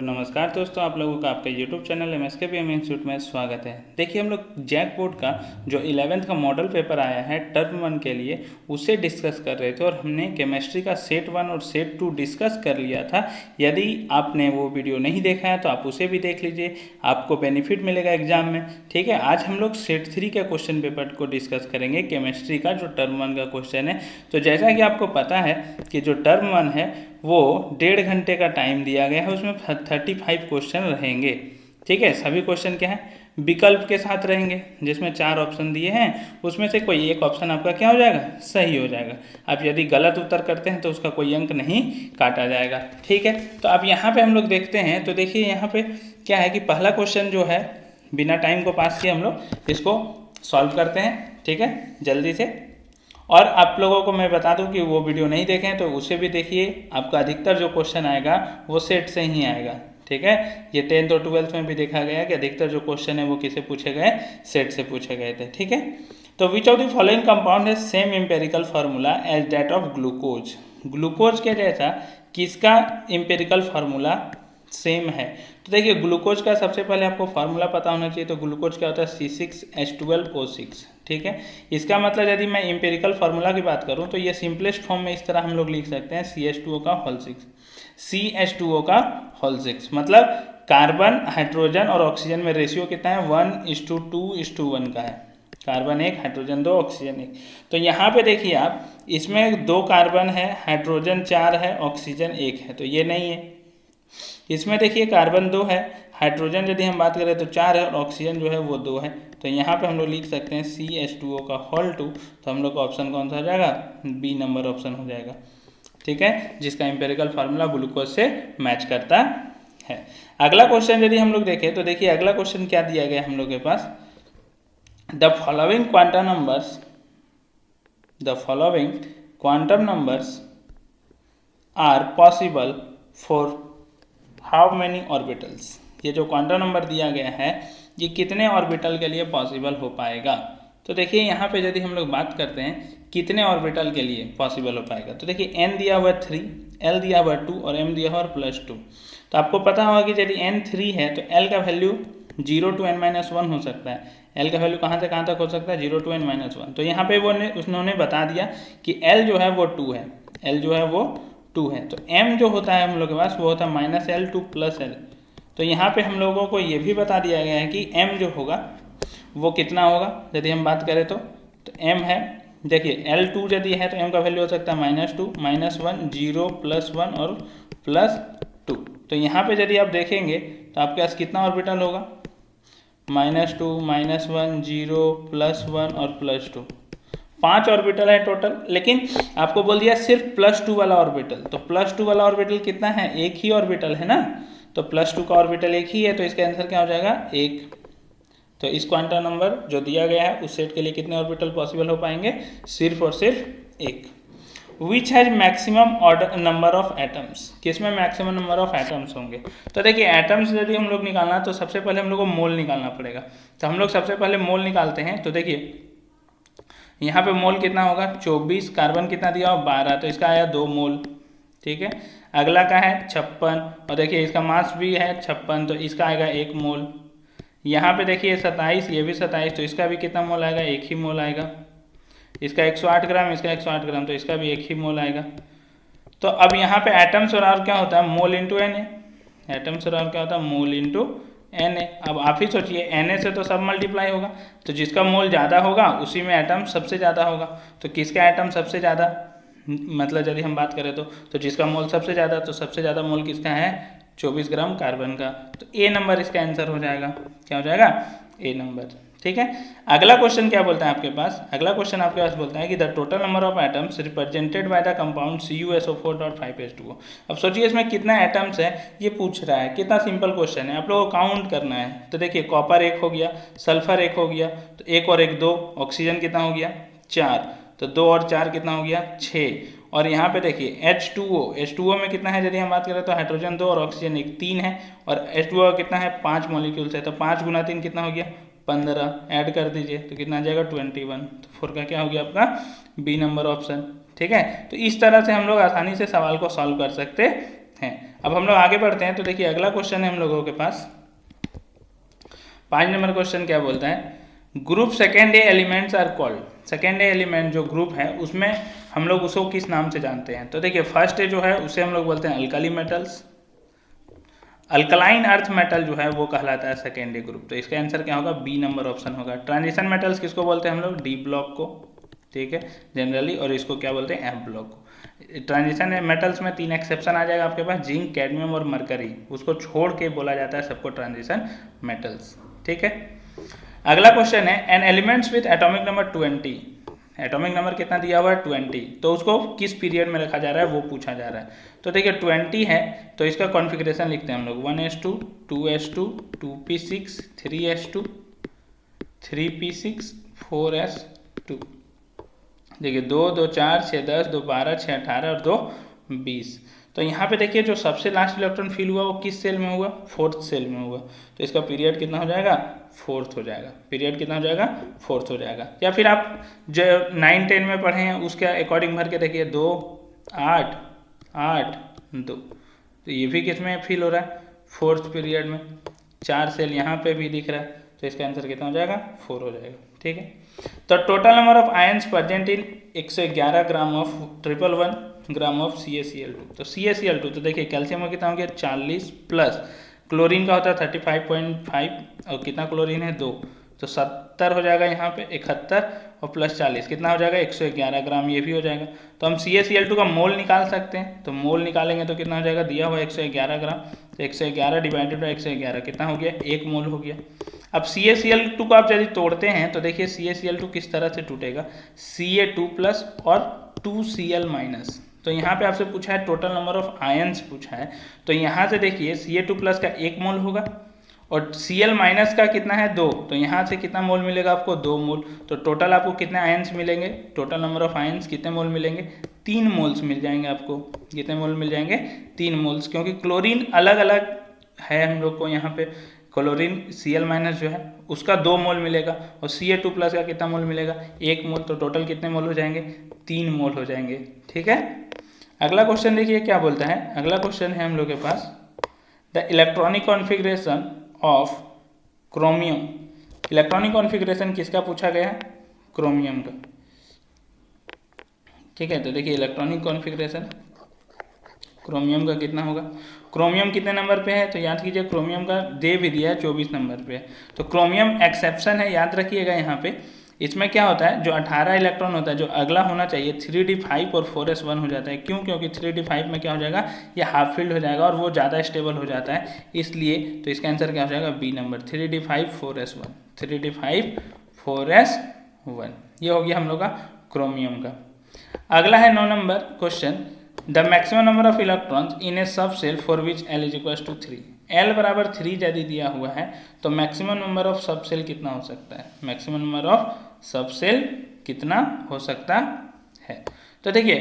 नमस्कार दोस्तों, आप लोगों का आपका यूट्यूब चैनल MSKPM इंस्टीट्यूट में स्वागत है। देखिए, हम लोग जैक बोर्ड का जो 11th का मॉडल पेपर आया है टर्म 1 के लिए, उसे डिस्कस कर रहे थे और हमने केमिस्ट्री का सेट 1 और सेट 2 डिस्कस कर लिया था। यदि आपने वो वीडियो नहीं देखा है तो आप उसे भी देख लीजिए, आपको बेनिफिट मिलेगा एग्जाम में। ठीक है, आज हम लोग सेट 3 के क्वेश्चन पेपर को डिस्कस करेंगे, केमिस्ट्री का जो टर्म 1 का क्वेश्चन है। तो जैसा कि आपको पता है कि जो टर्म 1 है वो 1.5 घंटे का टाइम दिया गया है, उसमें 35 क्वेश्चन रहेंगे। ठीक है, सभी क्वेश्चन क्या है, विकल्प के साथ रहेंगे, जिसमें 4 ऑप्शन दिए हैं, उसमें से कोई एक ऑप्शन आपका क्या हो जाएगा, सही हो जाएगा। आप यदि गलत उत्तर करते हैं तो उसका कोई अंक नहीं काटा जाएगा। ठीक है, तो अब यहाँ पे हम लोग देखते हैं। तो देखिए यहाँ पे क्या है कि पहला क्वेश्चन जो है, बिना टाइम को पास किए हम लोग इसको सॉल्व करते हैं। ठीक है, जल्दी से। और आप लोगों को मैं बता दूं कि वो वीडियो नहीं देखें तो उसे भी देखिए, आपका अधिकतर जो क्वेश्चन आएगा वो सेट से ही आएगा। ठीक है, ये 10th और 12th में भी देखा गया कि अधिकतर जो क्वेश्चन है वो किसे पूछे गए, सेट से पूछे गए थे। ठीक है, तो which of the following compound है same empirical formula as that of glucose. Glucose के जैसा किसका एम्पेरिकल फार्मूला सेम है। तो देखिए, ग्लूकोज का सबसे पहले आपको फार्मूला पता होना चाहिए। तो ग्लूकोज क्या होता है, C6H12O6। ठीक है, इसका मतलब यदि मैं एम्पेरिकल फार्मूला की बात करूं तो ये सिंपलेस्ट फॉर्म में इस तरह हम लोग लिख सकते हैं, CH2O का होल 6, CH2O का होल 6। मतलब कार्बन, हाइड्रोजन और ऑक्सीजन में रेशियो कितना है, 1:2:1 का है। Carbon 1, hydrogen 2, oxygen 1। तो यहाँ पे देखिए आप, इसमें 2 कार्बन है, हाइड्रोजन 4 है, ऑक्सीजन 1 है, तो ये नहीं है। इसमें देखिए कार्बन 2 है, हाइड्रोजन यदि हम बात करें तो 4 है, और ऑक्सीजन जो है वो 2 है। तो यहाँ पे हम लोग लिख सकते हैं CH2O का होल 2। तो हम लोग का ऑप्शन कौन सा हो जाएगा, बी नंबर ऑप्शन हो जाएगा। ठीक है, जिसका एम्पेरिकल फार्मूला ग्लूकोज से मैच करता है। अगला क्वेश्चन यदि हम लोग देखें तो देखिए अगला क्वेश्चन क्या दिया गया हम लोग के पास, the following quantum numbers are possible for how many orbitals. ये जो क्वांटम नंबर दिया गया है ये कितने ऑर्बिटल के लिए पॉसिबल हो पाएगा। तो देखिए यहाँ पे यदि हम लोग बात करते हैं कितने ऑर्बिटल के लिए पॉसिबल हो पाएगा, तो देखिए n दिया हुआ 3, l दिया हुआ 2 और m दिया हुआ +2। तो आपको पता होगा कि यदि n 3 है तो l का वैल्यू 0 to n-1 हो सकता है। l का वैल्यू कहाँ से कहाँ तक हो सकता है, 0 to n-1। तो यहाँ पे उन्होंने बता दिया कि l जो है वो 2 है, l जो है वो 2 है। तो m जो होता है हम लोग के पास वो होता है -L to +L। तो यहाँ पे हम लोगों को ये भी बता दिया गया है कि m जो होगा वो कितना होगा। यदि हम बात करें तो m है, देखिए L2 यदि है तो m का वैल्यू हो सकता है -2, -1, 0, +1 और +2। तो यहाँ पे यदि आप देखेंगे तो आपके पास कितना ऑर्बिटल होगा, -2, -1, 0, +1 और +2। 5 ऑर्बिटल है टोटल। लेकिन आपको बोल दिया सिर्फ +2 वाला ऑर्बिटल। तो +2 वाला ऑर्बिटल कितना है, एक ही ऑर्बिटल है ना। तो +2 का ऑर्बिटल एक ही है, तो इसका आंसर क्या हो जाएगा, 1। तो इस क्वांटम नंबर जो दिया गया है उस सेट के लिए कितने ऑर्बिटल पॉसिबल हो पाएंगे, सिर्फ और सिर्फ 1। Which has maximum number of atoms, किसमें मैक्सिमम नंबर ऑफ एटम्स होंगे। तो देखिए एटम्स यदि हम लोग निकालना तो सबसे पहले हम लोग को मोल निकालना पड़ेगा। तो हम लोग सबसे पहले मोल निकालते हैं। तो देखिए यहाँ पे मोल कितना होगा, 24, कार्बन कितना दिया हो 12, तो इसका आया 2 मोल। ठीक है, अगला का है 56, और देखिए इसका मास भी है 56, तो इसका आएगा 1 मोल। यहाँ पे देखिए 27, ये भी 27, तो इसका भी कितना मोल आएगा, 1 ही मोल आएगा। इसका 108 ग्राम, इसका 108 ग्राम, तो इसका भी 1 ही मोल आएगा। तो अब यहाँ पे एटम्स और क्या होता है, mole into N A. Atoms और क्या होता है, मोल इंटू एन ए। अब आप ही सोचिए, एन ए से तो सब मल्टीप्लाई होगा, तो जिसका मोल ज़्यादा होगा उसी में एटम सबसे ज़्यादा होगा। तो किसका एटम सबसे ज़्यादा, मतलब यदि हम बात करें तो जिसका मोल सबसे ज़्यादा, तो सबसे ज़्यादा मोल किसका है, 24 ग्राम कार्बन का। तो ए नंबर इसका आंसर हो जाएगा, क्या हो जाएगा, ए नंबर। ठीक है, अगला क्वेश्चन क्या बोलता है आपके पास, अगला क्वेश्चन आपके पास बोलता है कि the total number of atoms represented by the compound CuSO4.5H2O। अब सोचिए इसमें कितना एटम्स है ये पूछ रहा है, कितना सिंपल क्वेश्चन है, आप लोगों को काउंट करना है। तो देखिए कॉपर 1 हो गया, सल्फर 1 हो गया, तो 1 और 1 2, ऑक्सीजन कितना हो गया 4, तो 2 और 4 कितना हो गया 6। और यहाँ पे देखिए H2O में कितना है, यदि हम बात करें तो हाइड्रोजन 2 और ऑक्सीजन 1 3 है, और H2O कितना है 5 मॉलिक्यूल्स है, तो 5 × 3 कितना हो गया 15, ऐड कर दीजिए तो कितना आ जाएगा 21। तो 4 का क्या हो गया आपका बी नंबर ऑप्शन। ठीक है, तो इस तरह से हम लोग आसानी से सवाल को सॉल्व कर सकते हैं। अब हम लोग आगे बढ़ते हैं, तो देखिए अगला क्वेश्चन है हम लोगों के पास 5 नंबर क्वेश्चन क्या बोलता है, group second A elements are called. Second A element जो ग्रुप है उसमें हम लोग उसको किस नाम से जानते हैं, तो देखिए फर्स्ट ए जो है उसे हम लोग बोलते हैं alkali metals, alkaline earth metal जो है वो कहलाता है सेकेंड ए ग्रुप। तो इसका आंसर क्या होगा, बी नंबर ऑप्शन होगा। ट्रांजिशन मेटल्स किसको बोलते हैं हम लोग, डी ब्लॉक को, ठीक है जनरली, और इसको क्या बोलते हैं, एफ ब्लॉक को। ट्रांजिशन मेटल्स में 3 एक्सेप्शन आ जाएगा आपके पास, जिंक, कैडमियम और मरकरी, उसको छोड़ के बोला जाता है सबको ट्रांजिशन मेटल्स, ठीक है। अगला क्वेश्चन है, an elements with atomic number 20, atomic number कितना दिया हुआ है 20, तो उसको किस पीरियड में रखा जा रहा है वो पूछा जा रहा है। तो देखिए 20 है तो इसका कॉन्फ़िगरेशन लिखते हैं हम लोग 1s2 2s2 2p6 3s2 3p6 4s2। देखिए 2 2 4 6 10 2 12 6 18 और 2 20। तो यहाँ पे देखिए जो सबसे लास्ट इलेक्ट्रॉन फिल हुआ वो किस सेल में हुआ, फोर्थ सेल में हुआ, तो इसका पीरियड कितना हो जाएगा, फोर्थ हो जाएगा। पीरियड कितना हो जाएगा, फोर्थ हो जाएगा। या फिर आप जो 9 10 में पढ़े हैं उसके अकॉर्डिंग भर के देखिए 2 8 8 2, तो ये भी किस में फिल हो रहा है, फोर्थ पीरियड में। 4 सेल यहाँ पे भी दिख रहा है, तो इसका आंसर कितना हो जाएगा, 4 हो जाएगा, ठीक है। तो total number of ions present in 111 gram of 111 gram of CaCl2। तो CaCl2 तो देखिए कैल्शियम का कितना हो गया 40 प्लस क्लोरीन का होता है 35.5 और कितना क्लोरीन है 2, तो 70 हो जाएगा यहाँ पे 71 और प्लस 40 कितना हो जाएगा 111 ग्राम, ये भी हो जाएगा। तो हम CaCl2 का मोल निकाल सकते हैं, तो मोल निकालेंगे तो कितना हो जाएगा, दिया हुआ 111 ग्राम, तो 111 डिवाइडेड बाई 111 कितना हो गया, 1 मोल हो गया। अब CaCl2 को आप यदि तोड़ते हैं तो देखिए CaCl2 किस तरह से टूटेगा, Ca2 प्लस और 2Cl माइनस। तो यहाँ पे आपसे पूछा है टोटल नंबर ऑफ आयंस पूछा है, तो यहाँ से देखिए Ca2 प्लस का 1 मोल होगा और Cl माइनस का कितना है 2, तो यहाँ से कितना मोल मिलेगा आपको 2 मोल। तो टोटल आपको कितने आयंस मिलेंगे, टोटल नंबर ऑफ आयंस कितने मोल मिलेंगे, 3 मोल्स मिल जाएंगे आपको। कितने मोल मिल जाएंगे, 3 मोल्स, क्योंकि क्लोरीन अलग अलग है हम लोग को यहाँ पे। क्लोरीन Cl माइनस जो है उसका 2 मोल मिलेगा और Ca2 प्लस का कितना मोल मिलेगा, 1 मोल। तो टोटल कितने मोल हो जाएंगे, 3 मोल हो जाएंगे, ठीक है। अगला क्वेश्चन देखिए क्या बोलता है, अगला क्वेश्चन है हम लोग के पास, the electronic configuration of chromium. Electronic configuration किसका पूछा गया है, क्रोमियम का, ठीक है। तो देखिए इलेक्ट्रॉनिक कॉन्फ़िगरेशन क्रोमियम का कितना होगा, क्रोमियम कितने नंबर पे है, तो याद कीजिए क्रोमियम का दे भी दिया है 24 नंबर पे है। तो क्रोमियम एक्सेप्शन है, याद रखिएगा यहाँ पे। इसमें क्या होता है, जो 18 इलेक्ट्रॉन होता है जो अगला होना चाहिए 3d5 और 4s1 हो जाता है। क्यों, क्योंकि 3d5 में क्या हो जाएगा, ये हाफ फील्ड हो जाएगा और वो ज़्यादा स्टेबल हो जाता है, इसलिए। तो इसका आंसर क्या हो जाएगा, B number 3d5 4s1, 3d5 4s1, ये हो गया हम लोग का क्रोमियम का। अगला है 9 number question, the maximum number of electrons in a subshell for which L = 3। L बराबर 3 यदि दिया हुआ है तो मैक्सिमम नंबर ऑफ सब सेल कितना हो सकता है, मैक्सिमम नंबर ऑफ सब सेल कितना हो सकता है। तो देखिए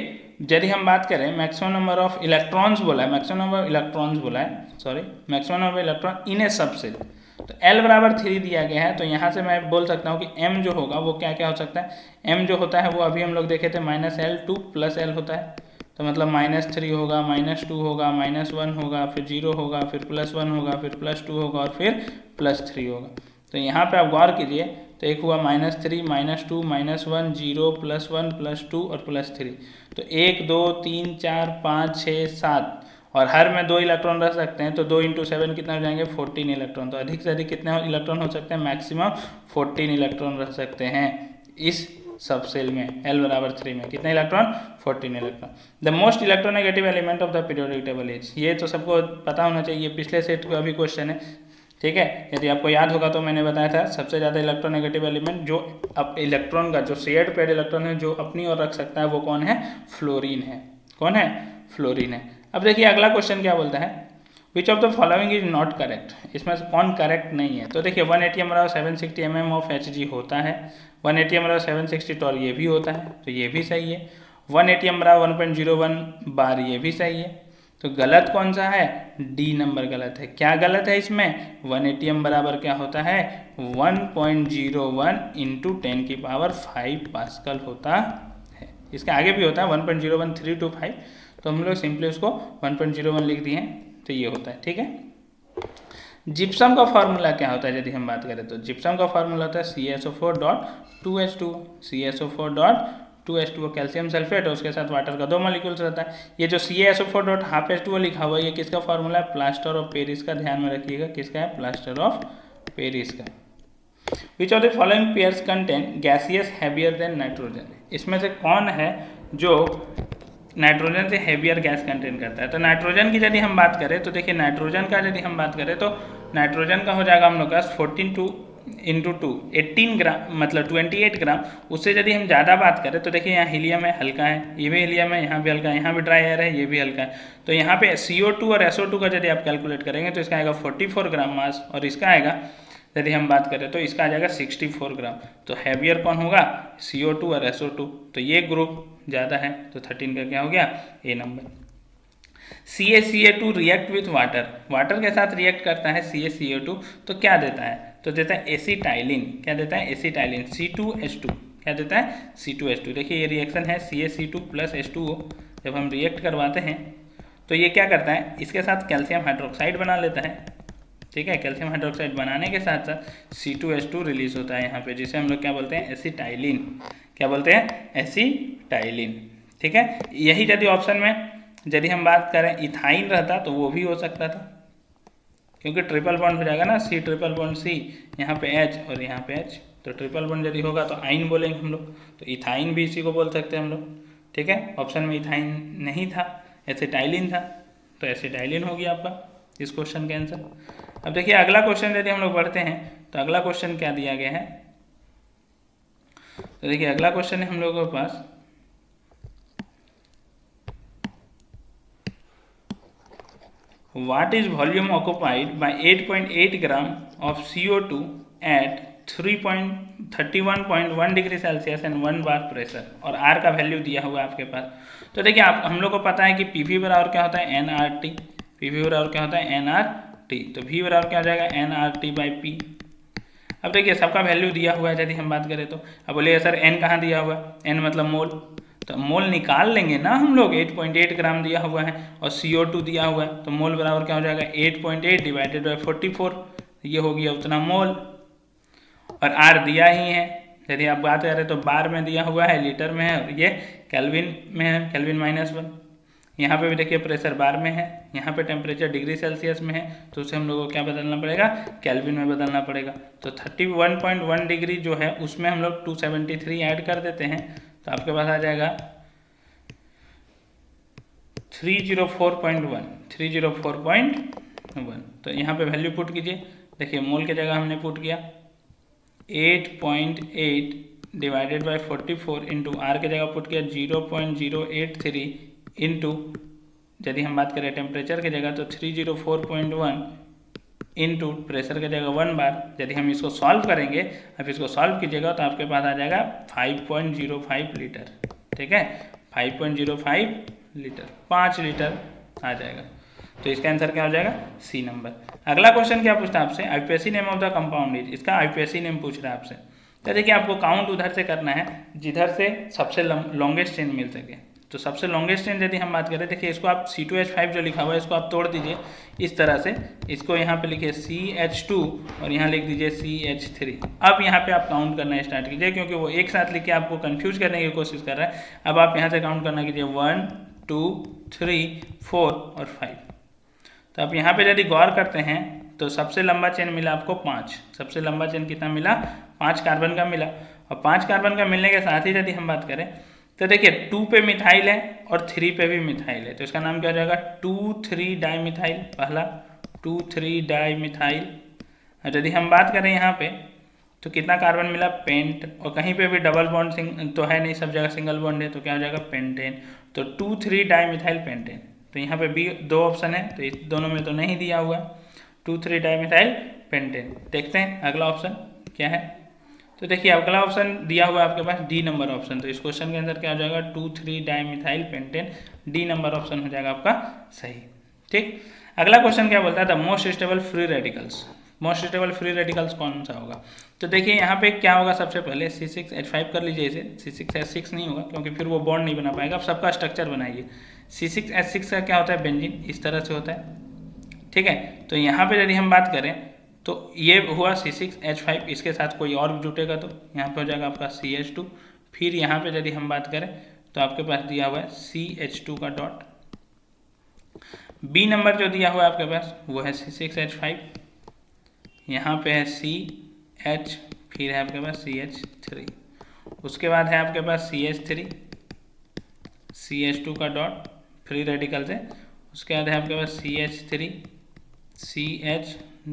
यदि हम बात करें मैक्सिमम नंबर ऑफ इलेक्ट्रॉन्स बोला है, मैक्सिमम नंबर ऑफ इलेक्ट्रॉन्स बोला है, sorry maximum number of electron in a subshell, तो L बराबर 3 दिया गया है। तो यहाँ से मैं बोल सकता हूँ कि M जो होगा वो क्या क्या हो सकता है, M जो होता है वो अभी हम लोग देखे थे -L 2 + L होता है, तो मतलब -3 होगा, -2 होगा, -1 होगा, फिर 0 होगा, फिर +1 होगा, फिर +2 होगा और फिर +3 होगा। तो यहाँ पे आप गौर कीजिए, तो एक हुआ -3 -2 -1 0 +1 +2 और +3, तो 1 2 3 4 5 6 7 और हर में 2 इलेक्ट्रॉन रख सकते हैं, तो 2 × 7 कितना हो जाएंगे 14 इलेक्ट्रॉन। तो अधिक से अधिक कितने इलेक्ट्रॉन हो सकते हैं, मैक्सिमम 14 इलेक्ट्रॉन रख सकते हैं इस सब सेल में। L बराबर 3 में कितने electron, 14 electron. The most electronegative element of the periodic table is, ये तो सबको पता होना चाहिए, पिछले सेट का भी क्वेश्चन है, ठीक है। यदि आपको याद होगा तो मैंने बताया था सबसे ज़्यादा इलेक्ट्रोनेगेटिव एलिमेंट जो अब इलेक्ट्रॉन का जो शेयर्ड पेड इलेक्ट्रॉन है जो अपनी ओर रख सकता है वो कौन है, फ्लोरीन है। कौन है, फ्लोरीन है। अब देखिए अगला क्वेश्चन क्या बोलता है, विच of the following is not correct, इसमें से कौन करेक्ट नहीं है। तो देखिए 180 बराबर 760 mm ऑफ Hg होता है, 180 बराबर 760 टॉर ये भी होता है, तो ये भी सही है। 180 बराबर 1.01 बार ये भी सही है। तो गलत कौन सा है, डी नंबर गलत है। क्या गलत है इसमें, 180 बराबर क्या होता है 1.01 × 10⁵ पास्कल होता है। इसके आगे भी होता है 1.01325, तो हम लोग सिंपली उसको 1.01 लिख दिए हैं, तो ये होता है। ठीक है, जिप्सम का फार्मूला क्या होता है यदि हम बात करें तो जिप्सम का फार्मूला होता है CaSO4.2H2, CaSO4.2H2 कैल्शियम सल्फेट और उसके साथ वाटर का 2 मॉलिक्यूल्स रहता है। ये जो CaSO4.12H2 लिखा हुआ है ये किसका फार्मूला है, प्लास्टर ऑफ पेरिस का, ध्यान में रखिएगा किसका है, प्लास्टर ऑफ पेरिस का। विच of the following pairs contain gaseous heavier than nitrogen, इसमें से कौन है जो नाइट्रोजन से हैवियर गैस कंटेन करता है। तो नाइट्रोजन की यदि हम बात करें तो देखिए नाइट्रोजन का यदि हम बात करें तो नाइट्रोजन का हो जाएगा हम लोग का 18 ग्राम मतलब 28 ग्राम। उससे यदि हम ज़्यादा बात करें तो देखिए यहाँ हीलियम है, हल्का है, ये भी हीलियम है, यहाँ भी हल्का है, यहाँ भी ड्राई एयर है, ये भी हल्का है। तो यहाँ पे CO2 और SO2 का यदि आप कैलकुलेट करेंगे तो इसका आएगा 44 ग्राम मास, और इसका आएगा यदि हम बात करें तो इसका आ जाएगा 64 ग्राम। तो हैवियर कौन होगा, CO2 और SO2, तो ये ग्रुप ज़्यादा है, तो 13 का क्या हो गया, A number. CaCa2 react with water, water के साथ रिएक्ट करता है CaCa2, तो क्या देता है, तो देता है एसिटाइलिन। क्या देता है, एसिटाइलिन, C2H2, क्या देता है, C2H2। देखिए ये रिएक्शन है CaC2 प्लस H2O, जब हम रिएक्ट करवाते हैं तो ये क्या करता है, इसके साथ कैल्शियम हाइड्रोक्साइड बना लेता है। ठीक है, कैल्शियम हाइड्रोक्साइड बनाने के साथ साथ C2H2 रिलीज होता है यहाँ पे, जिसे हम लोग क्या बोलते हैं, एसिटाइलिन। क्या बोलते हैं, एसिटाइलिन। ठीक है, यही यदि ऑप्शन में यदि हम बात करें इथाइन रहता तो वो भी हो सकता था, क्योंकि ट्रिपल बॉन्ड हो जाएगा ना, C ट्रिपल बॉन्ड C, यहाँ पे H और यहाँ पे H, तो ट्रिपल बॉन्ड यदि होगा तो आइन बोलेंगे हम लोग, तो इथाइन भी इसी को बोल सकते हैं हम लोग। ठीक है, ऑप्शन में इथाइन नहीं था, एसिटाइलिन था, तो एसिटाइलिन होगी आपका इस क्वेश्चन का आंसर। अब देखिए अगला क्वेश्चन यदि हम लोग पढ़ते हैं तो अगला क्वेश्चन क्या दिया गया है, तो देखिए अगला क्वेश्चन है हम लोगों के पास, What is volume occupied by 8.8 gram of CO2 at 31.1 degree Celsius and 1 bar pressure, और R का वैल्यू दिया हुआ है आपके पास। तो देखिए आप हम लोग को पता है कि PV बराबर क्या होता है, nRT, PV बराबर क्या होता है, nRT, तो V बराबर क्या हो जाएगा, nRT बाई P। अब देखिए सबका वैल्यू दिया हुआ है, यदि हम बात करें तो अब बोलिए सर n कहाँ दिया हुआ है, n मतलब मोल, तो मोल निकाल लेंगे ना हम लोग, 8.8 ग्राम दिया हुआ है और CO2 दिया हुआ है, तो मोल बराबर क्या हो जाएगा, 8.8 डिवाइडेड बाई 44, ये हो गया उतना मोल, और R दिया ही है। यदि आप बात करें तो बार में दिया हुआ है, लीटर में है, और ये केल्विन में है, केल्विन -1। यहाँ पे भी देखिए प्रेशर बार में है, यहाँ पे टेम्परेचर डिग्री सेल्सियस में है, तो उसे हम लोगों को क्या बदलना पड़ेगा, केल्विन में बदलना पड़ेगा। तो 31.1 डिग्री जो है उसमें हम लोग 273 ऐड कर देते हैं, तो आपके पास आ जाएगा 304.1, 304.1। तो यहाँ पे वैल्यू पुट कीजिए, देखिए मोल की जगह हमने पुट किया 8.8 डिवाइडेड बाई 44 इंटू आर की जगह पुट किया 0.083 इंटू, यदि हम बात करें टेम्परेचर की जगह तो 304.1 इंटू प्रेशर की जगह 1 बार। यदि हम इसको सॉल्व करेंगे, अब इसको सॉल्व कीजिएगा तो आपके पास आ जाएगा 5.05 लीटर। ठीक है, 5.05 लीटर, 5 लीटर आ जाएगा। तो इसका आंसर क्या हो जाएगा, सी नंबर। अगला क्वेश्चन क्या पूछता है आपसे, IUPAC name of the compound is, इसका आईपीएसी नेम पूछ रहा है आपसे। तो देखिए आपको काउंट उधर से करना है जिधर से सबसे लॉन्गेस्ट चेन मिल सके। तो सबसे लॉन्गेस्ट चेन यदि हम बात करें, देखिए इसको आप C2H5 जो लिखा हुआ है इसको आप तोड़ दीजिए इस तरह से, इसको यहाँ पे लिखिए CH2 और यहाँ लिख दीजिए CH3। अब यहाँ पे आप काउंट करना स्टार्ट कीजिए, क्योंकि वो एक साथ लिख के आपको कंफ्यूज करने की कोशिश कर रहा है। अब आप यहाँ से काउंट करना कीजिए 1 2 3 4 और 5। तो आप यहाँ पे यदि गौर करते हैं तो सबसे लंबा चेन मिला आपको 5, सबसे लंबा चेन कितना मिला, 5 कार्बन का मिला। और 5 कार्बन का मिलने के साथ ही यदि हम बात करें तो देखिए 2 पे मिथाइल है और 3 पे भी मिथाइल है, तो इसका नाम क्या हो जाएगा 2,3 डाईमिथाइल, पहला 2,3 डाईमिथाइल। और यदि हम बात करें यहाँ पे तो कितना कार्बन मिला, पेंट, और कहीं पे भी डबल बॉन्ड तो है नहीं, सब जगह सिंगल बॉन्ड है, तो क्या हो जाएगा पेंटेन। तो 2,3 डाईमिथाइल पेंटेन। तो यहाँ पे भी 2 ऑप्शन है, तो इस दोनों में तो नहीं दिया हुआ 2,3 डाईमिथाइल पेंटेन। देखते हैं अगला ऑप्शन क्या है। तो देखिए अगला ऑप्शन दिया हुआ है आपके पास डी नंबर ऑप्शन। तो इस क्वेश्चन के अंदर क्या हो जाएगा 2,3 dimethyl pentane, D number option हो जाएगा आपका सही। ठीक, अगला क्वेश्चन क्या बोलता है, the most stable free radicals, most stable free radicals कौन सा होगा। तो देखिए यहाँ पे क्या होगा, सबसे पहले C6H5 कर लीजिए इसे, C6H6 नहीं होगा क्योंकि फिर वो बॉन्ड नहीं बना पाएगा। आप सबका स्ट्रक्चर बनाइए, C6H6 का क्या होता है, बेंजीन, इस तरह से होता है। ठीक है, तो यहाँ पे यदि हम बात करें तो ये हुआ C6H5, इसके साथ कोई और भी जुटेगा तो यहाँ पे हो जाएगा आपका CH2। फिर यहाँ पे यदि हम बात करें तो आपके पास दिया हुआ है CH2 का डॉट। बी नंबर जो दिया हुआ है आपके पास वो है C6H5, यहाँ पे है CH, फिर है आपके पास CH3, उसके बाद है आपके पास CH3, CH2 का डॉट फ्री रेडिकल से, उसके बाद है आपके पास CH3, CH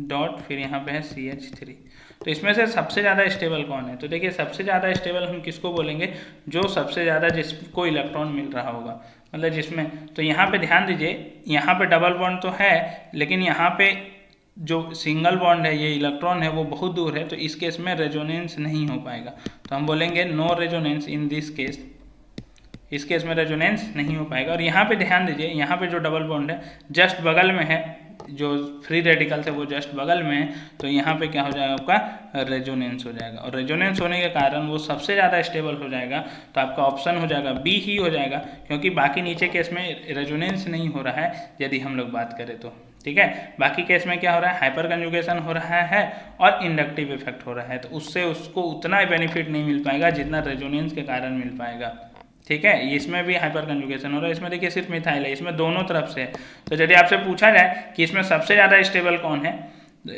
डॉट, फिर यहाँ पे है CH3। तो इसमें से सबसे ज़्यादा स्टेबल कौन है? तो देखिए सबसे ज़्यादा स्टेबल हम किसको बोलेंगे, जो सबसे ज़्यादा जिसको इलेक्ट्रॉन मिल रहा होगा, मतलब जिसमें, तो यहाँ पे ध्यान दीजिए, यहाँ पे डबल बॉन्ड तो है लेकिन यहाँ पे जो सिंगल बॉन्ड है, ये इलेक्ट्रॉन है वो बहुत दूर है, तो इस केस में रेजोनेंस नहीं हो पाएगा, तो हम बोलेंगे no resonance in this case. इस केस में रेजोनेंस नहीं हो पाएगा। और यहाँ पे ध्यान दीजिए, यहाँ पे जो डबल बॉन्ड है जस्ट बगल में है, जो फ्री रेडिकल है वो जस्ट बगल में है, तो यहाँ पे क्या हो जाएगा, आपका रेजोनेंस हो जाएगा, और रेजोनेंस होने के कारण वो सबसे ज़्यादा स्टेबल हो जाएगा। तो आपका ऑप्शन हो जाएगा बी ही हो जाएगा, क्योंकि बाकी नीचे केस में रेजोनेंस नहीं हो रहा है यदि हम लोग बात करें तो। ठीक है, बाकी केस में क्या हो रहा है, हाइपर कंजुगेशन हो रहा है और इंडक्टिव इफेक्ट हो रहा है, तो उससे उसको उतना बेनिफिट नहीं मिल पाएगा जितना रेजोनेंस के कारण मिल पाएगा। ठीक है, इसमें भी हाइपर कंजुगेशन हो रहा है, इसमें देखिए सिर्फ मिथाइल है, इसमें दोनों तरफ से है। तो यदि आपसे पूछा जाए कि इसमें सबसे ज़्यादा स्टेबल कौन है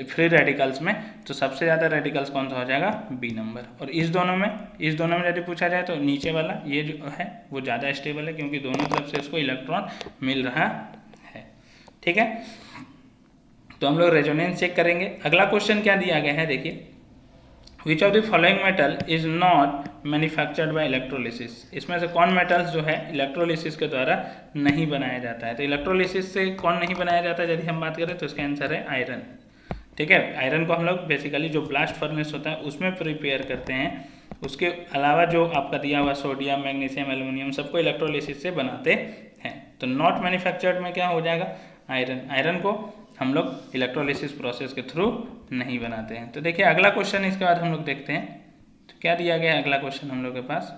फ्री रेडिकल्स में, तो सबसे ज़्यादा रेडिकल्स कौन सा हो जाएगा, बी नंबर। और इस दोनों में यदि पूछा जाए तो नीचे वाला ये जो है वो ज़्यादा स्टेबल है, क्योंकि दोनों तरफ से उसको इलेक्ट्रॉन मिल रहा है। ठीक है, तो हम लोग रेजोनेंस चेक करेंगे। अगला क्वेश्चन क्या दिया गया है, देखिए, विच of the following metal is not manufactured by electrolysis. इसमें से कौन मेटल्स जो है इलेक्ट्रोलिसिस के द्वारा नहीं बनाया जाता है। तो इलेक्ट्रोलिसिस से कौन नहीं बनाया जाता है यदि हम बात करें तो इसका आंसर है आयरन। ठीक है, आयरन को हम लोग बेसिकली जो ब्लास्ट फर्नेस होता है उसमें प्रिपेयर करते हैं, उसके अलावा जो आपका दिया हुआ सोडियम, मैग्नीशियम, एल्यूमिनियम सबको इलेक्ट्रोलिसिस से बनाते हैं। तो नॉट मैन्युफैक्चर्ड में क्या हो जाएगा, आयरन। आयरन को हम लोग इलेक्ट्रोलिसिस प्रोसेस के थ्रू नहीं बनाते हैं। तो देखिए अगला क्वेश्चन इसके बाद हम लोग देखते हैं, तो क्या दिया गया है अगला क्वेश्चन हम लोग के पास,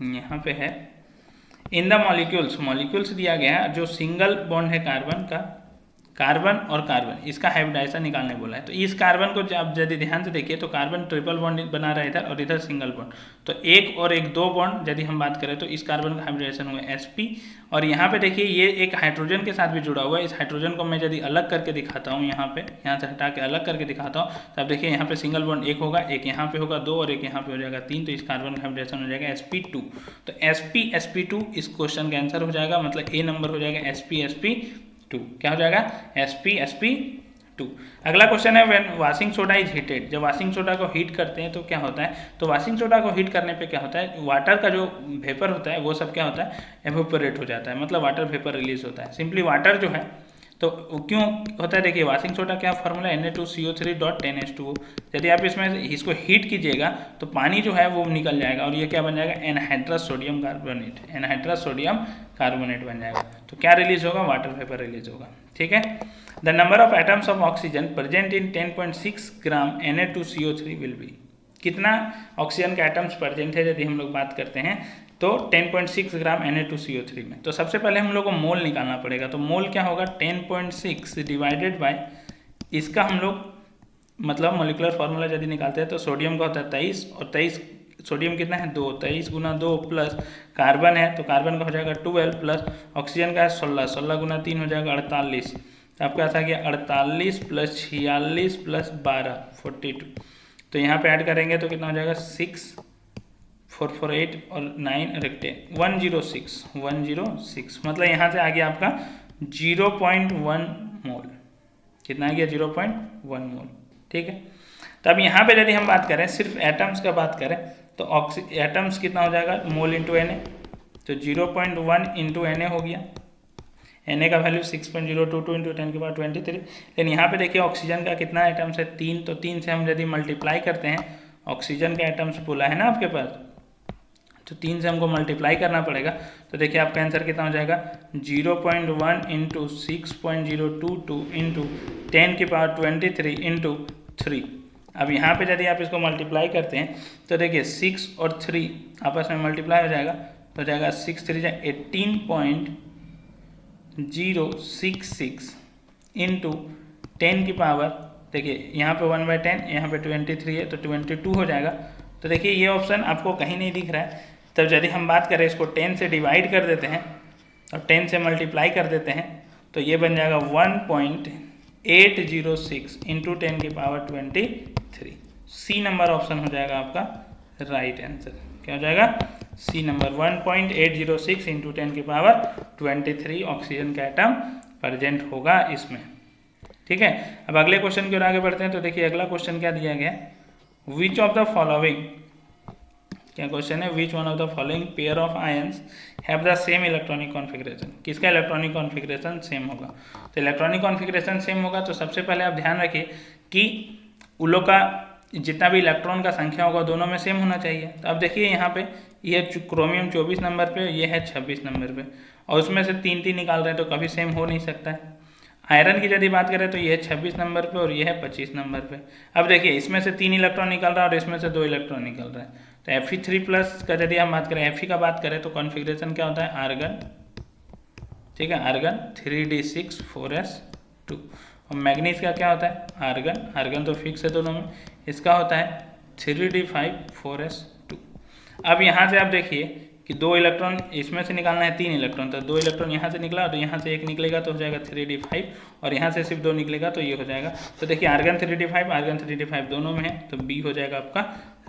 यहाँ पे है इन द मॉलिक्यूल्स दिया गया है, जो सिंगल बॉन्ड है कार्बन और कार्बन, इसका हाइब्रिडाइजेशन निकालने बोला है। तो इस कार्बन को आप यदि ध्यान से देखिए तो कार्बन ट्रिपल बॉन्ड बना रहा है इधर, और इधर सिंगल बॉन्ड, तो एक और एक दो बॉन्ड यदि हम बात करें तो इस कार्बन का हाइब्रिडाइजेशन हुआ sp। और यहाँ पे देखिए ये एक हाइड्रोजन के साथ भी जुड़ा हुआ है। इस हाइड्रोजन को मैं यदि अलग करके दिखाता हूँ, यहाँ से हटा के अलग करके दिखाता हूँ, तो आप देखिए यहाँ पे सिंगल बॉन्ड एक होगा, एक यहाँ पे होगा दो, और एक यहाँ पे हो जाएगा तीन, तो इस कार्बन का हाइब्रिडाइजेशन हो जाएगा sp2। तो sp इस क्वेश्चन का आंसर हो जाएगा, मतलब ए नंबर हो जाएगा sp2। क्या हो जाएगा, sp2। अगला क्वेश्चन है when washing soda is heated. जब वाशिंग सोडा को हीट करते हैं तो क्या होता है, तो वाशिंग सोडा को हीट करने पे क्या होता है, वाटर का जो वेपर होता है वो सब क्या होता है, एवोपरेट हो जाता है, मतलब वाटर वेपर रिलीज होता है। सिंपली वाटर जो है तो क्यों होता है, देखिए वाशिंग सोडा क्या फॉर्मूला Na2CO3.10H2O। यदि आप इसमें इसको हीट कीजिएगा तो पानी जो है वो निकल जाएगा, और ये क्या बन जाएगा, एनहाइड्रस सोडियम कार्बोनेट बन जाएगा। तो क्या रिलीज होगा, वाटर वेपर रिलीज होगा। ठीक है, the number of atoms of oxygen present in 10.6 gram Na2CO3 will be. कितना ऑक्सीजन के एटम्स प्रेजेंट है यदि हम लोग बात करते हैं तो 10.6 ग्राम Na2CO3 में। तो सबसे पहले हम लोग को मोल निकालना पड़ेगा। तो मोल क्या होगा, 10.6 डिवाइडेड बाय इसका हम लोग मतलब मोलिकुलर फार्मूला यदि निकालते हैं तो सोडियम का होता है 23, और 23 सोडियम कितना है 2, 23 गुना 2 प्लस कार्बन है तो कार्बन का हो जाएगा 12 प्लस ऑक्सीजन का है 16, 16 गुना 3 हो जाएगा 48। तो आपका ऐसा गया 48 प्लस 46 प्लस 12 42। तो यहाँ पे ऐड करेंगे तो कितना हो जाएगा 6 4 4 8 और 9 रेक्टे 106, मतलब यहाँ से आ गया आपका 0.1 मोल। कितना आ गया 0.1 मोल। ठीक है, तो अब यहाँ पे यदि हम बात करें सिर्फ एटम्स का बात करें तो एटम्स कितना हो जाएगा, मोल इंटू Na, तो 0.1 इंटू Na हो गया। Na का वैल्यू 6.022 इंटू 10 की पावर 23। लेकिन यहाँ पे देखिए ऑक्सीजन का कितना एटम्स है 3, तो 3 से हम यदि मल्टीप्लाई करते हैं, ऑक्सीजन का एटम्स बोला है ना आपके पास, तो 3 से हमको मल्टीप्लाई करना पड़ेगा। तो देखिए आपका आंसर कितना हो जाएगा 0.1 इंटू 6.022 इंटू 10 की पावर 23 इंटू 3। अब यहाँ पे यदि आप इसको मल्टीप्लाई करते हैं तो देखिए 6 और 3 आपस में मल्टीप्लाई हो जाएगा तो हो जाएगा 6 3 18.066 इंटू 10 की पावर, देखिए यहाँ पे 1/10, यहाँ पे 23 है तो 22 हो जाएगा। तो देखिए ये ऑप्शन आपको कहीं नहीं दिख रहा है, तब यदि हम बात करें इसको 10 से डिवाइड कर देते हैं और 10 से मल्टीप्लाई कर देते हैं तो ये बन जाएगा 1.806 इंटू 10 की पावर 23। सी नंबर ऑप्शन हो जाएगा आपका राइट आंसर। क्या हो जाएगा? सी नंबर 1.806 इंटू 10 की पावर 23 ऑक्सीजन का एटम प्रेजेंट होगा इसमें। ठीक है, अब अगले क्वेश्चन की ओर आगे बढ़ते हैं। तो देखिए अगला क्वेश्चन क्या दिया गया, विच ऑफ द फॉलोइंग, क्या क्वेश्चन है, which one of the following pair of ions have the same electronic configuration, किसका इलेक्ट्रॉनिक कॉन्फ़िगरेशन सेम होगा। तो इलेक्ट्रॉनिक कॉन्फ़िगरेशन सेम होगा तो सबसे पहले आप ध्यान रखिए कि उन लोग का जितना भी इलेक्ट्रॉन का संख्या होगा दोनों में सेम होना चाहिए। तो अब देखिए यहाँ पे ये क्रोमियम 24 नंबर पे, ये है 26 नंबर पे, और उसमें से 3 निकाल रहे हैं तो कभी सेम हो नहीं सकता है। आयरन की यदि बात करें तो ये है 26 नंबर पे और ये है 25 नंबर पे। अब देखिए इसमें से 3 इलेक्ट्रॉन निकल रहा है और इसमें से 2 इलेक्ट्रॉन निकल रहा है। तो Fe3+ का यदि हम बात करें, Fe का बात करें तो कॉन्फ़िगरेशन क्या होता है, आर्गन, ठीक है, आर्गन 3d6 4s2। और मैग्नीज का क्या होता है, आर्गन, आर्गन तो फिक्स है दोनों में, इसका होता है 3d5 4s2। अब यहाँ से आप देखिए कि 2 इलेक्ट्रॉन इसमें से निकालना है, 3 इलेक्ट्रॉन, तो 2 इलेक्ट्रॉन यहाँ से निकला और यहाँ से 1 निकलेगा तो हो जाएगा 3d5, और यहाँ से सिर्फ 2 निकलेगा तो ये हो जाएगा। तो देखिए आर्गन 3d5, आर्गन 3d5 दोनों में है तो बी हो जाएगा आपका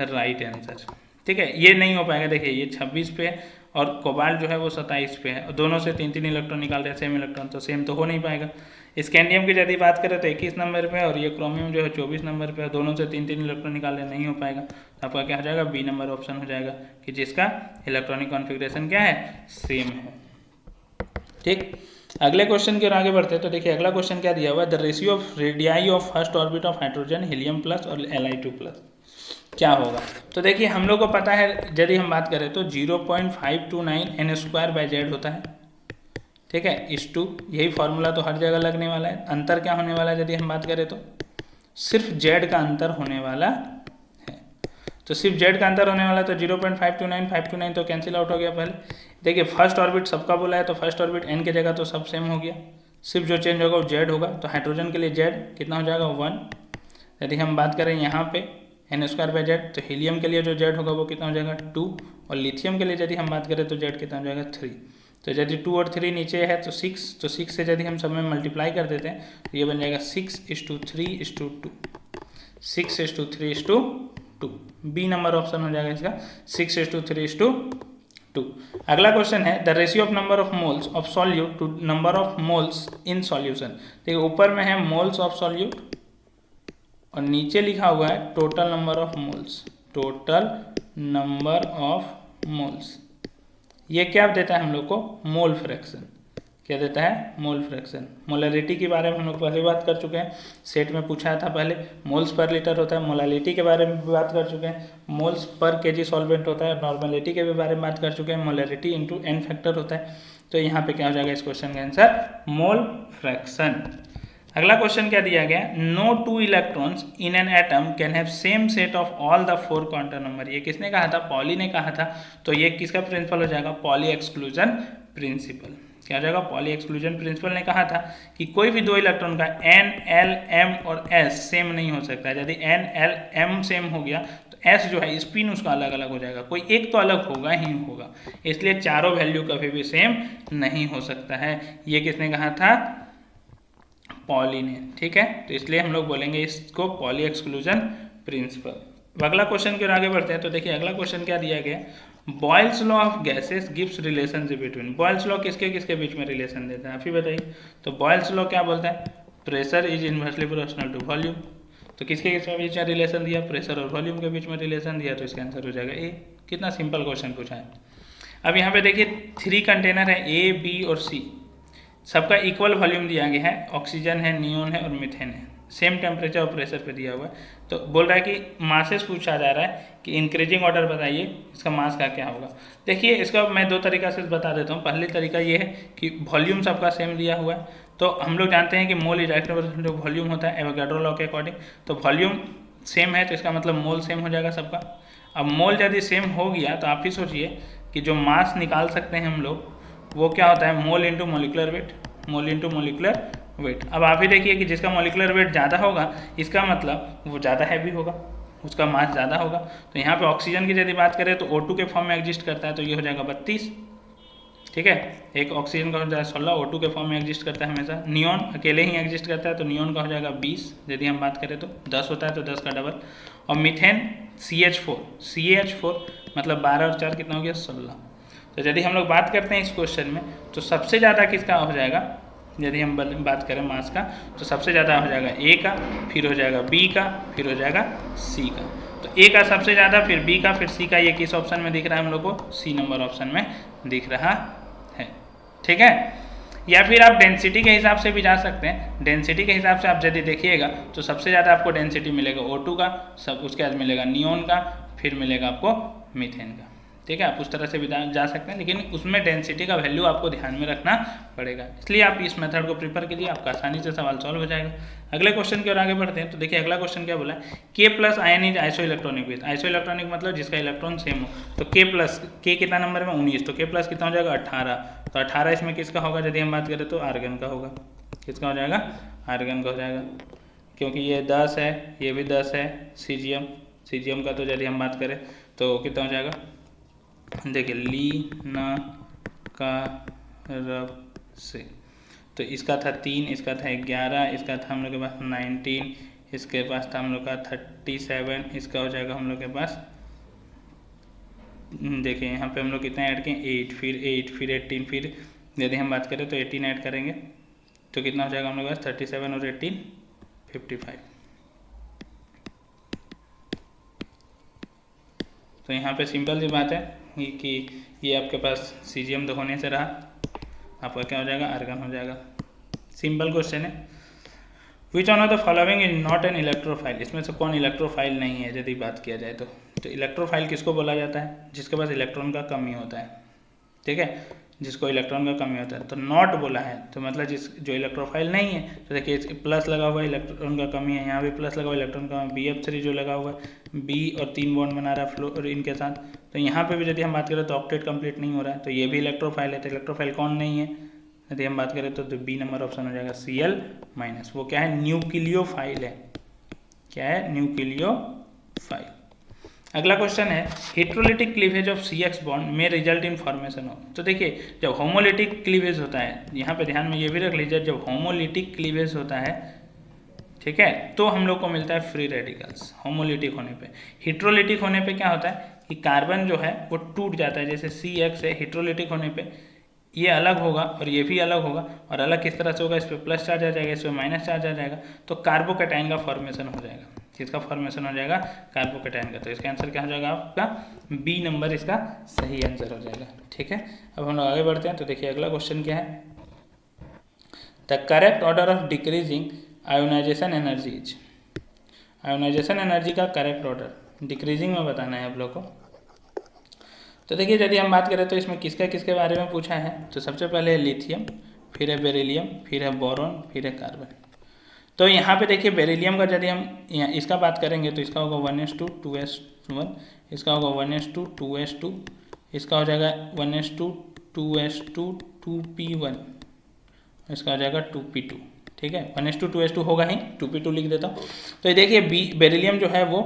राइट आंसर। ठीक है, ये नहीं हो पाएगा, देखिए ये 26 पे है और कोबाल्ट जो है वो 27 पे है और दोनों से 3 इलेक्ट्रॉन निकाल रहे हैं सेम इलेक्ट्रॉन, तो सेम तो हो नहीं पाएगा। स्कैंडियम की यदि बात करें तो 21 नंबर पे और ये क्रोमियम जो है 24 नंबर पे, दोनों से 3 इलेक्ट्रॉन निकालने नहीं हो पाएगा। तो आपका क्या हो जाएगा, बी नंबर ऑप्शन हो जाएगा कि जिसका इलेक्ट्रॉनिक कॉन्फ़िगरेशन क्या है, सेम है। ठीक, अगले क्वेश्चन की ओर आगे बढ़ते हैं। तो देखिए अगला क्वेश्चन क्या दिया हुआ है, the ratio of radii of first orbit of hydrogen helium plus और Li2+ क्या होगा। तो देखिए हम लोग को पता है, यदि हम बात करें तो 0.529 n² होता है। ठीक है, इस टू, यही फॉर्मूला तो हर जगह लगने वाला है। अंतर क्या होने वाला है यदि हम बात करें तो सिर्फ Z का अंतर होने वाला है। तो सिर्फ Z का अंतर होने वाला है तो 0.529 529 तो कैंसिल आउट हो गया। पहले देखिए फर्स्ट ऑर्बिट सबका बोला है तो फर्स्ट ऑर्बिट n की जगह तो सब सेम हो गया, सिर्फ जो चेंज होगा वो Z होगा। तो हाइड्रोजन के लिए Z कितना हो जाएगा, 1। यदि हम बात करें यहाँ पे n²/Z तो हीलियम के लिए जो Z होगा वो कितना हो जाएगा, 2। और लिथियम के लिए यदि हम बात करें तो Z कितना हो जाएगा, 3। तो यदि 2 और 3 नीचे है तो 6, तो 6 से यदि हम सब में मल्टीप्लाई कर देते हैं तो ये बन जाएगा 6:3:2, 6:3:2। बी नंबर ऑप्शन हो जाएगा इसका 6:3:2। अगला क्वेश्चन है, the ratio of number of moles of solute to number of moles in solution. देखिए ऊपर में है मोल्स ऑफ सॉल्यूट और नीचे लिखा हुआ है total number of moles, total number of moles. ये क्या देता है हम लोग को, मोल फ्रैक्शन। क्या देता है, मोल फ्रैक्शन। मोलैलिटी के बारे में हम लोग पहले बात कर चुके हैं, सेट में पूछा था पहले, मोल्स पर लीटर होता है। मोलैलिटी के बारे में भी बात कर चुके हैं, मोल्स पर केजी सॉल्वेंट होता है। नॉर्मेलिटी के भी बारे में बात कर चुके हैं, मोलैलिटी इंटू n फैक्टर होता है। तो यहाँ पे क्या हो जाएगा इस क्वेश्चन का आंसर, मोल फ्रैक्शन। अगला क्वेश्चन क्या दिया गया, no 2 electrons in an atom can have same set of all the 4 quantum number. ये किसने कहा था, पॉली ने कहा था। तो ये किसका प्रिंसिपल हो जाएगा, पॉली एक्सक्लूजन प्रिंसिपल। क्या हो जाएगा, पॉली एक्सक्लूजन प्रिंसिपल ने कहा था कि कोई भी 2 इलेक्ट्रॉन का n, l, m और s सेम नहीं हो सकता है। यदि n, l, m सेम हो गया तो s जो है स्पिन उसका अलग अलग हो जाएगा, कोई एक तो अलग होगा ही होगा। इसलिए चारों वैल्यू कभी भी सेम नहीं हो सकता है। ये किसने कहा था, पॉली ने। ठीक है, तो इसलिए हम लोग बोलेंगे इसको पॉली एक्सक्लूजन प्रिंसिपल। अगला क्वेश्चन की ओर आगे बढ़ते हैं। तो देखिए अगला क्वेश्चन क्या दिया गया, Boyle's law of gases gives relationship between. Boyle's law किसके किसके बीच में रिलेशन देता है, आप ही बताइए। तो बॉयल्स लॉ क्या बोलता है, pressure is inversely proportional to volume. तो किसके किसके बीच में रिलेशन दिया, प्रेशर और वॉल्यूम के बीच में रिलेशन दिया, तो इसका आंसर हो जाएगा ए। कितना सिंपल क्वेश्चन पूछा है। अब यहाँ पे देखिए 3 कंटेनर है ए, बी और सी, सबका इक्वल वॉल्यूम दिया गया है। ऑक्सीजन है, नियोन है और मीथेन है, सेम टेम्परेचर और प्रेशर पे दिया हुआ है। तो बोल रहा है कि मासेस पूछा जा रहा है कि इंक्रीजिंग ऑर्डर बताइए इसका मास का क्या होगा। देखिए इसका मैं 2 तरीका से बता देता हूँ। पहली तरीका ये है कि वॉल्यूम सबका सेम दिया हुआ है, तो हम लोग जानते हैं कि मोल इज जो वॉल्यूम होता है एवोगाड्रो लॉ के अकॉर्डिंग। तो वॉल्यूम सेम है तो इसका मतलब मोल सेम हो जाएगा सबका। अब मोल यदि सेम हो गया तो आप ही सोचिए कि जो मास निकाल सकते हैं हम लोग वो क्या होता है, mole into molecular weight, mole into molecular weight. अब आप ही देखिए कि जिसका मोलिकुलर वेट ज़्यादा होगा इसका मतलब वो ज़्यादा हैवी होगा, उसका मास ज़्यादा होगा। तो यहाँ पे ऑक्सीजन की यदि बात करें तो O2 के फॉर्म में एग्जिस्ट करता है तो ये हो जाएगा 32, ठीक है। एक ऑक्सीजन का हो जाएगा 16, O2 के फॉर्म में एग्जिस्ट करता है हमेशा। नियॉन अकेले ही एग्जिस्ट करता है तो नियॉन का हो जाएगा 20, यदि हम बात करें तो 10 होता है तो 10 का डबल। और मीथेन CH4 मतलब 12 और 4 कितना हो गया 16। तो यदि हम लोग बात करते हैं इस क्वेश्चन में तो सबसे ज़्यादा किसका हो जाएगा, यदि हम बात करें मास का तो सबसे ज़्यादा हो जाएगा A का, फिर हो जाएगा B का, फिर हो जाएगा C का। तो A का सबसे ज़्यादा, फिर B का, फिर C का। ये किस ऑप्शन में दिख रहा है हम लोग को, C नंबर ऑप्शन में दिख रहा है, ठीक है। या फिर आप डेंसिटी के हिसाब से भी जा सकते हैं। डेंसिटी के हिसाब से आप यदि देखिएगा तो सबसे ज़्यादा आपको डेंसिटी मिलेगा O2 का, सब उसके बाद मिलेगा नियॉन का, फिर मिलेगा आपको मीथेन का, ठीक है। आप उस तरह से भी जा सकते हैं, लेकिन उसमें डेंसिटी का वैल्यू आपको ध्यान में रखना पड़ेगा, इसलिए आप इस मेथड को प्रिफर कीजिए, आपका आसानी से सवाल सॉल्व हो जाएगा। अगले क्वेश्चन की ओर आगे बढ़ते हैं। तो देखिए अगला क्वेश्चन क्या बोला है, K+ ion is iso electronic with. Iso electronic मतलब जिसका इलेक्ट्रॉन सेम हो। तो K कितना नंबर में 19, तो K+ कितना हो जाएगा 18। तो 18 इसमें किसका होगा, यदि हम बात करें तो आर्गन का होगा। किसका हो जाएगा, आर्गन का हो जाएगा, क्योंकि ये 10 है, ये भी 10 है। सीजियम का तो यदि हम बात करें तो कितना हो जाएगा, देखिए ली ना का रब से, तो इसका था 3, इसका था 11, इसका था हम लोग के पास 19, इसके पास था हम लोग का 37, इसका हो जाएगा हम लोग के पास, देखिए यहाँ पे हम लोग कितना ऐड किए 8, फिर 18, फिर यदि हम बात करें तो 18 ऐड करेंगे तो कितना हो जाएगा हम लोग के पास 37 और 18 55। तो यहाँ पे सिंपल सी बात है कि ये आपके पास सीजियम होने से रहा, आपका क्या हो जाएगा, आर्गन हो जाएगा। सिंपल क्वेश्चन है। Which one of the following is not an electrophile. इसमें से कौन इलेक्ट्रोफाइल नहीं है यदि बात किया जाए तो इलेक्ट्रोफाइल किसको बोला जाता है, जिसके पास इलेक्ट्रॉन का कमी होता है, ठीक है, जिसको इलेक्ट्रॉन का कमी होता है। तो नॉट बोला है तो मतलब जो इलेक्ट्रोफाइल नहीं है, तो देखिए प्लस लगा हुआ है, इलेक्ट्रॉन का कमी है, यहाँ भी प्लस लगा हुआ है, इलेक्ट्रॉन का BF3 जो लगा हुआ है, B और 3 बॉन्ड बना रहा है फ्लोरीन के साथ। तो यहाँ पे भी यदि हम बात करें तो ऑक्टेट कंप्लीट नहीं हो रहा है, तो ये भी इलेक्ट्रोफाइल है। तो इलेक्ट्रोफाइल कौन नहीं है यदि हम बात करें तो B नंबर ऑप्शन हो जाएगा Cl-। वो क्या है, न्यूक्लियोफाइल है। क्या है, न्यूक्लियोफाइल। अगला क्वेश्चन है, heterolytic cleavage of CX bond में रिजल्ट इन फॉर्मेशन ऑफ। तो देखिए जब होमोलिटिक क्लीवेज होता है, यहाँ पे ध्यान में ये भी रख लीजिए, जब होमोलिटिक क्लीवेज होता है, ठीक है, तो हम लोग को मिलता है फ्री रेडिकल्स होमोलिटिक होने पे। हेट्रोलिटिक होने पे क्या होता है कि कार्बन जो है वो टूट जाता है, जैसे CX है, हेट्रोलिटिक होने पे ये अलग होगा और ये भी अलग होगा, और अलग किस तरह से होगा, इस पर प्लस चार्ज आ जाएगा, इस पर माइनस चार्ज आ जाएगा, तो कार्बोकैटायन का फॉर्मेशन हो जाएगा। किसका फॉर्मेशन हो जाएगा, कार्बोकैटायन का। तो इसका आंसर क्या हो जाएगा आपका, B नंबर इसका सही आंसर हो जाएगा, ठीक है। अब हम लोग आगे बढ़ते हैं। तो देखिए अगला क्वेश्चन क्या है, the correct order of decreasing ionisation energy is. Ionisation energy का करेक्ट ऑर्डर डिक्रीजिंग में बताना है आप लोग को। तो देखिए यदि हम बात करें तो इसमें किसके बारे में पूछा है, तो सबसे पहले है लिथियम, फिर है बेरिलियम, फिर है बोरॉन, फिर है कार्बन। तो यहाँ पे देखिए बेरिलियम का यदि हम इसका बात करेंगे तो इसका होगा 1s2 इसका होगा 1s2 इसका हो जाएगा 1s2 2p1, इसका हो जाएगा 2p2, ठीक है। 1s2 होगा ही, 2p2 लिख देता हूँ। तो ये देखिए बेरिलियम जो है वो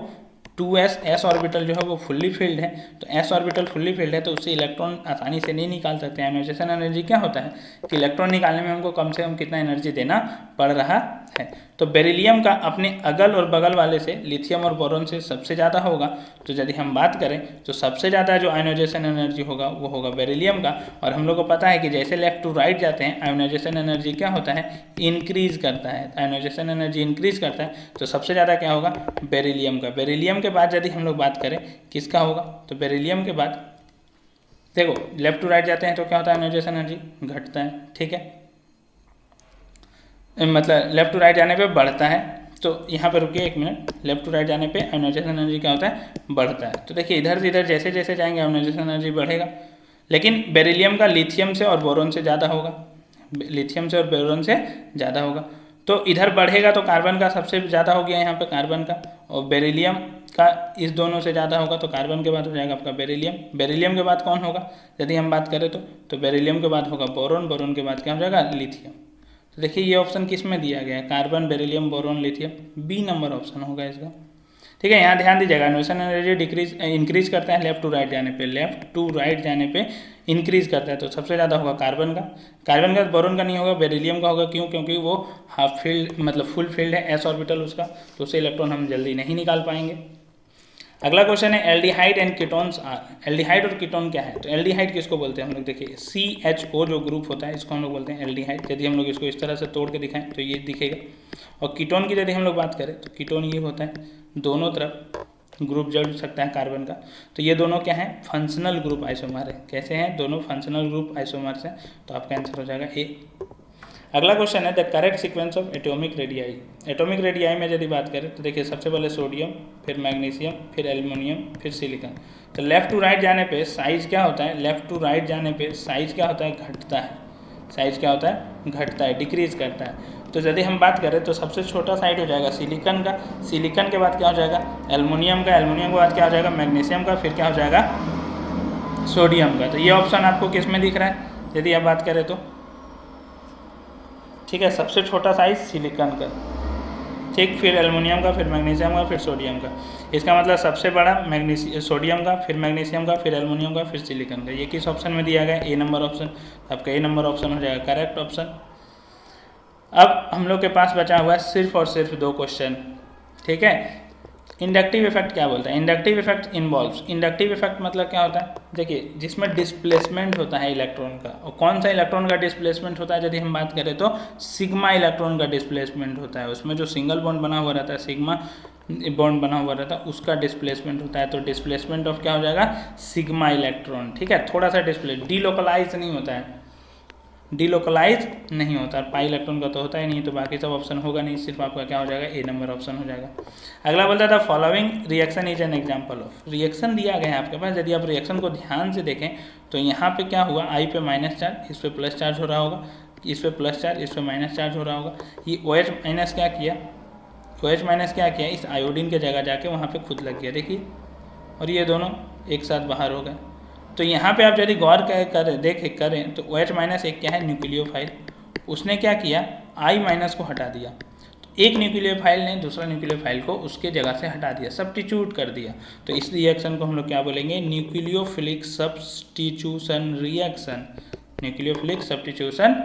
2s ऑर्बिटल जो है वो फुल्ली फिल्ड है। तो s ऑर्बिटल फुल्ली फिल्ड है तो उससे इलेक्ट्रॉन आसानी से नहीं निकाल सकते। आयोनाइजेशन एनर्जी क्या होता है कि इलेक्ट्रॉन निकालने में हमको कम से कम कितना एनर्जी देना पड़ रहा है। तो बेरिलियम का अपने अगल और बगल वाले से लिथियम और बोरॉन से सबसे ज़्यादा होगा। तो यदि हम बात करें तो सबसे ज़्यादा जो आयोनाइजेशन एनर्जी होगा वो होगा बेरिलियम का। और हम लोग को पता है कि जैसे लेफ्ट टू राइट जाते हैं आयोनाइजेशन एनर्जी क्या होता है, इंक्रीज करता है। आयोनाइजेशन एनर्जी इंक्रीज करता है तो सबसे ज़्यादा क्या होगा, बेरिलियम का। बेरिलियम के बाद यदि हम लोग बात करें किसका होगा, तो बेरिलियम के बाद देखो लेफ्ट टू राइट जाते हैं तो क्या होता है, आयोनाइजेशन एनर्जी घटता है, ठीक है, मतलब लेफ्ट टू राइट जाने पे बढ़ता है। तो यहाँ पे रुकिए 1 मिनट, लेफ्ट टू राइट जाने पे आयोनाइजेशन एनर्जी क्या होता है, बढ़ता है। तो देखिए इधर से इधर जैसे जैसे जाएंगे आयोनाइजेशन एनर्जी बढ़ेगा, लेकिन बेरिलियम का लिथियम से और बोरॉन से ज़्यादा होगा, लिथियम से और बोरॉन से ज़्यादा होगा। तो इधर बढ़ेगा तो कार्बन का सबसे ज़्यादा हो गया यहाँ पे कार्बन का, और बेरिलियम का इस दोनों से ज़्यादा होगा तो कार्बन के बाद हो जाएगा आपका बेरिलियम। बेरिलियम के बाद कौन होगा यदि हम बात करें तो बेरिलियम के बाद होगा बोरोन। बोरोन के बाद क्या हो जाएगा लिथियम। तो देखिए ये ऑप्शन किस में दिया गया है, carbon, beryllium, boron, lithium, B number option होगा इसका। ठीक है, यहाँ ध्यान दीजिएगा, न्यूटन एनर्जी डिक्रीज इंक्रीज करता है लेफ्ट टू राइट जाने पे, लेफ्ट टू राइट जाने पे इंक्रीज करता है, तो सबसे ज़्यादा होगा कार्बन का। कार्बन का बोरोन का नहीं होगा, बेरिलियम का होगा। क्यों? क्योंकि वो हाफ फील्ड मतलब फुल फील्ड है एस ऑर्बिटल उसका, तो उससे इलेक्ट्रॉन हम जल्दी नहीं निकाल पाएंगे। अगला क्वेश्चन है aldehyde and ketones are. Aldehyde और कीटोन क्या है? तो एल्डिहाइड किसको बोलते हैं हम लोग, देखिए CHO जो ग्रुप होता है इसको हम लोग बोलते हैं एल्डिहाइड। यदि हम लोग इसको इस तरह से तोड़ के दिखाएं तो ये दिखेगा। और कीटोन की यदि हम लोग बात करें तो कीटोन ये होता है दोनों तरफ ग्रुप जोड़ सकता है कार्बन का। तो ये दोनों क्या है? फंक्शनल ग्रुप आइसोमर है। कैसे हैं? दोनों फंक्शनल ग्रुप आइसोमर्स हैं। तो आपका आंसर हो जाएगा ए। अगला क्वेश्चन है the correct sequence of atomic radii. Atomic radii में यदि बात करें तो देखिए सबसे पहले सोडियम, फिर मैग्नीशियम, फिर एल्युमिनियम, फिर सिलिकॉन। तो लेफ्ट टू राइट जाने पे साइज क्या होता है? लेफ्ट टू राइट जाने पे साइज क्या होता है? घटता है। साइज क्या होता है? घटता है, डिक्रीज करता है। तो यदि हम बात करें तो सबसे छोटा साइड हो जाएगा सिलिकॉन का। सिलिकॉन के बाद क्या हो जाएगा? एल्युमिनियम का। एल्युमिनियम के बाद क्या हो जाएगा? मैग्नीशियम का। फिर क्या हो जाएगा? सोडियम का। तो ये ऑप्शन आपको किस में दिख रहा है यदि आप बात करें तो? ठीक है, सबसे छोटा साइज सिलिकॉन का, ठीक, फिर एल्युमिनियम का, फिर मैग्नीशियम का, फिर सोडियम का। इसका मतलब सबसे बड़ा सोडियम का, फिर मैग्नीशियम का, फिर एल्युमिनियम का, फिर सिलिकॉन का। ये किस ऑप्शन में दिया गया? A number option. आपका ए नंबर ऑप्शन हो जाएगा करेक्ट ऑप्शन। अब हम लोग के पास बचा हुआ है सिर्फ और सिर्फ 2 क्वेश्चन। ठीक है, इंडक्टिव इफेक्ट क्या बोलता है? Inductive effect involves. Inductive effect मतलब क्या होता है? देखिए जिसमें डिस्प्लेसमेंट होता है इलेक्ट्रॉन का। और कौन सा इलेक्ट्रॉन का डिस्प्लेसमेंट होता है यदि हम बात करें तो सिग्मा इलेक्ट्रॉन का डिस्प्लेसमेंट होता है। उसमें जो सिंगल बॉन्ड बना हुआ रहता है, सिग्मा बॉन्ड बना हुआ रहता है, उसका डिस्प्लेसमेंट होता है। तो डिस्प्लेसमेंट ऑफ क्या हो जाएगा? Sigma electron. ठीक है, थोड़ा सा डिस्प्ले, डीलोकलाइज नहीं होता है, डीलोकलाइज नहीं होता। पाई इलेक्ट्रॉन का तो होता ही नहीं, तो बाकी सब ऑप्शन होगा नहीं, सिर्फ आपका क्या हो जाएगा? ए नंबर ऑप्शन हो जाएगा। अगला बोलता था following reaction is an example of. Reaction दिया गया है आपके पास, यदि आप रिएक्शन को ध्यान से देखें तो यहाँ पे क्या हुआ? आई पे माइनस चार्ज, इस पे प्लस चार्ज हो रहा होगा, इस पे प्लस चार्ज, इस पे माइनस चार्ज हो रहा होगा। ये OH माइनस क्या किया? OH माइनस क्या किया? इस आयोडीन के जगह जाके वहाँ पे खुद लग गया, देखिए, और ये दोनों एक साथ बाहर हो गए। तो यहाँ पे आप यदि गौर करें तो OH माइनस एक क्या है? न्यूक्लियोफाइल। उसने क्या किया? I माइनस को हटा दिया। तो एक न्यूक्लियोफाइल ने दूसरा न्यूक्लियोफाइल को उसके जगह से हटा दिया, सब्स्टिट्यूट कर दिया। तो इस रिएक्शन को हम लोग क्या बोलेंगे? Nucleophilic substitution reaction. Nucleophilic substitution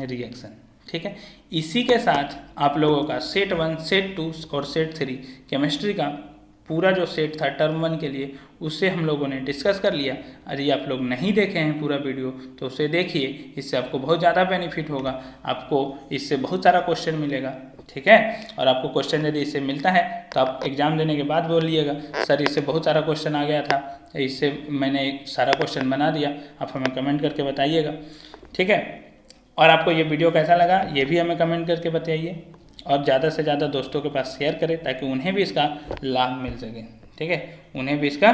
reaction. ठीक है, इसी के साथ आप लोगों का सेट 1, सेट 2 और सेट 3 केमिस्ट्री का पूरा जो सेट था टर्म 1 के लिए, उससे हम लोगों ने डिस्कस कर लिया। यदि आप लोग नहीं देखे हैं पूरा वीडियो तो उसे देखिए, इससे आपको बहुत ज़्यादा बेनिफिट होगा, आपको इससे बहुत सारा क्वेश्चन मिलेगा। ठीक है, और आपको क्वेश्चन यदि इससे मिलता है तो आप एग्ज़ाम देने के बाद बोलिएगा सर इससे बहुत सारा क्वेश्चन आ गया था, इससे मैंने सारा क्वेश्चन बना दिया। आप हमें कमेंट करके बताइएगा। ठीक है, और आपको ये वीडियो कैसा लगा ये भी हमें कमेंट करके बताइए, और ज़्यादा से ज़्यादा दोस्तों के पास शेयर करें ताकि उन्हें भी इसका लाभ मिल सके। ठीक है, उन्हें भी इसका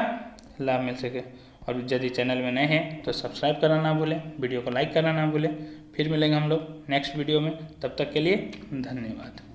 लाभ मिल सके। और यदि चैनल में नए हैं तो सब्सक्राइब करना ना भूलें, वीडियो को लाइक करना ना भूलें। फिर मिलेंगे हम लोग नेक्स्ट वीडियो में, तब तक के लिए धन्यवाद।